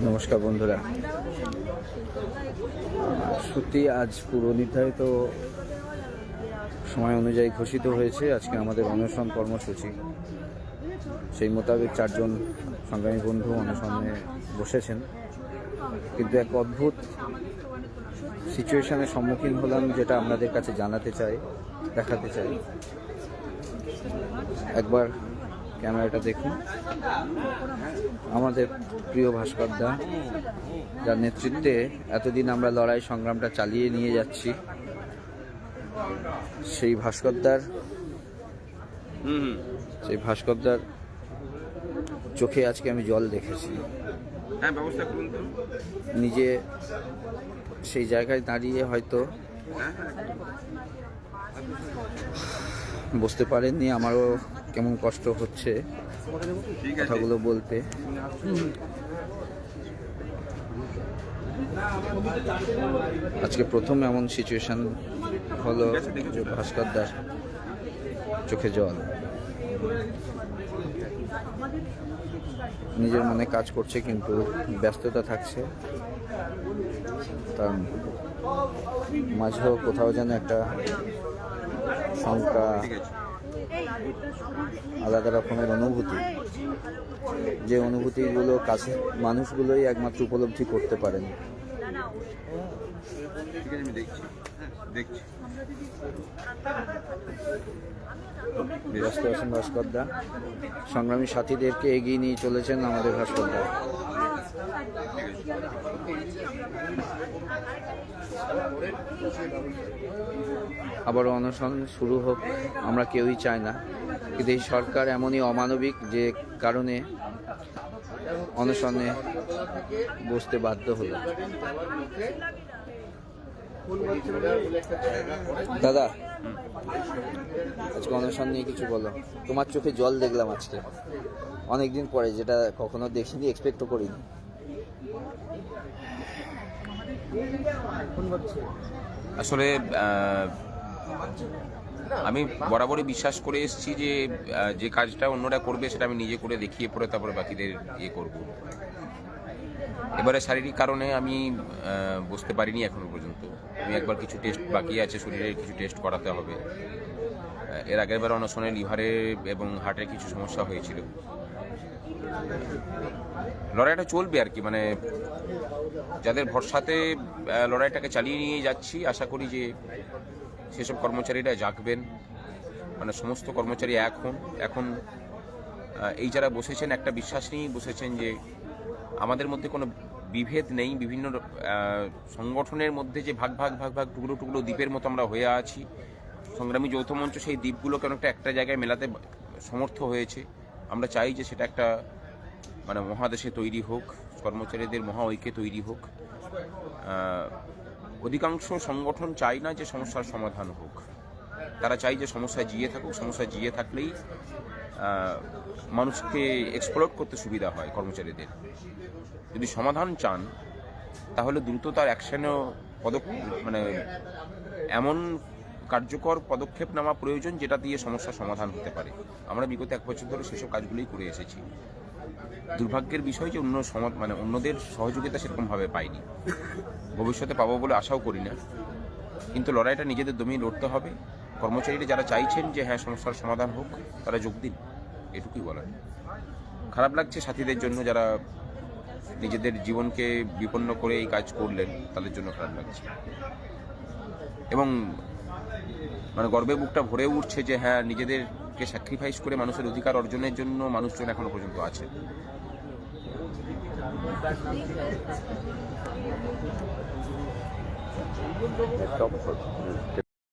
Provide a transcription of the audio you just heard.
নমস্কার বন্ধুরা, সত্যি আজ পূর্ব নির্ধারিত সময় অনুযায়ী ঘোষিত হয়েছে আজকে আমাদের অনশন কর্মসূচি। সেই মোতাবেক 4 জন সংগ্রামী বন্ধু অনশনে বসেছেন, কিন্তু এক অদ্ভুত সিচুয়েশনের সম্মুখীন হলাম, যেটা আপনাদের কাছে জানাতে চাই, দেখাতে চাই। একবার ক্যামেরাটা দেখুন। আমাদের প্রিয় ভাস্করদা, যার নেতৃত্বে এতদিন আমরা লড়াই সংগ্রামটা চালিয়ে নিয়ে যাচ্ছি, সেই ভাস্করদার চোখে আজকে আমি জল দেখেছি। নিজে সেই জায়গায় দাঁড়িয়ে হয়তো বুঝতে পারেননি আমারও কেমন কষ্ট হচ্ছে কথাগুলো বলতে। আজকে প্রথম এমন সিচুয়েশন হলো যে ভাস্করদার চোখে জল। নিজের মনে কাজ করছে, কিন্তু ব্যস্ততা থাকছে, তার মাঝেও কোথাও যেন একটা শঙ্কা, আলাদা রকমের অনুভূতি, যে অনুভূতিগুলো কাছে মানুষগুলোই একমাত্র উপলব্ধি করতে পারেন। ব্যস্ত আছেন ভাস্করদা, সংগ্রামী সাথীদেরকে এগিয়ে নিয়ে চলেছেন আমাদের ভাস্করদা। আবারও অনশন শুরু হোক আমরা কেউই চাই না, কিন্তু এই সরকার এমনই অমানবিক যে কারণে অনশনে বসতে বাধ্য হলো। দাদা, আজকে অনশন নিয়ে কিছু বলো। তোমার চোখে জল দেখলাম আজকে, অনেকদিন পরে, যেটা কখনো দেখিনি, এক্সপেক্টও করিনি। আসলে আমি বরাবরই বিশ্বাস করে এসেছি যে যে কাজটা অন্যরা করবে সেটা আমি নিজে করে দেখিয়ে পরে তারপরে বাকিদের করব। এবারে শারীরিক কারণে আমি বসতে পারিনি এখনো পর্যন্ত। আমি একবার কিছু টেস্ট বাকি আছে, শরীরের কিছু টেস্ট করাতে হবে। এর আগের বার অনশনে লিভারে এবং হার্টের কিছু সমস্যা হয়েছিল। লড়াইটা চলবে আর কি, মানে যাদের ভরসাতে লড়াইটাকে চালিয়ে নিয়ে যাচ্ছি, আশা করি যে সেসব কর্মচারীরা জাগবেন, মানে সমস্ত কর্মচারী এখন এই যারা বসেছেন একটা বিশ্বাস নিয়েই বসেছেন যে আমাদের মধ্যে কোনো বিভেদ নেই। বিভিন্ন সংগঠনের মধ্যে যে ভাগ ভাগ টুকরো দ্বীপের মতো আমরা হয়ে আছি, সংগ্রামী যৌথ মঞ্চ সেই দ্বীপগুলোকে অনেকটা একটা জায়গায় মেলাতে সমর্থ হয়েছে। আমরা চাই যে সেটা একটা মানে মহাদেশে তৈরি হোক, কর্মচারীদের মহা ঐক্যে তৈরি হোক। অধিকাংশ সংগঠন চায় না যে সমস্যার সমাধান হোক, তারা চায় যে সমস্যা জিয়ে থাকুক। সমস্যা জিয়ে থাকলেই মানুষকে এক্সপ্লয়েট করতে সুবিধা হয় কর্মচারীদের। যদি সমাধান চান তাহলে দ্রুত তার অ্যাকশনেও মানে এমন কার্যকর পদক্ষেপ নেওয়া প্রয়োজন যেটা দিয়ে সমস্যার সমাধান হতে পারে। আমরা বিগত 1 বছর ধরে সেসব কাজগুলোই করে এসেছি। দুর্ভাগ্যের বিষয় যে অন্যদের সহযোগিতা সেরকমভাবে পাইনি, ভবিষ্যতে পাবো বলে আশাও করি না। কিন্তু লড়াইটা নিজেদের দমিয়ে লড়তে হবে। কর্মচারীরা যারা চাইছেন যে হ্যাঁ সমস্যার সমাধান হোক, তারা যোগ দিন, এটুকুই বলার। খারাপ লাগছে সাথীদের জন্য, যারা নিজেদের জীবনকে বিপন্ন করে এই কাজ করলেন, তাদের জন্য খারাপ লাগছে। এবং মানে গর্বে বুকটা ভরে উঠছে যে হ্যাঁ নিজেদেরকে স্যাক্রিফাইস করে মানুষের অধিকার অর্জনের জন্য মানুষজন এখনো পর্যন্ত আছে।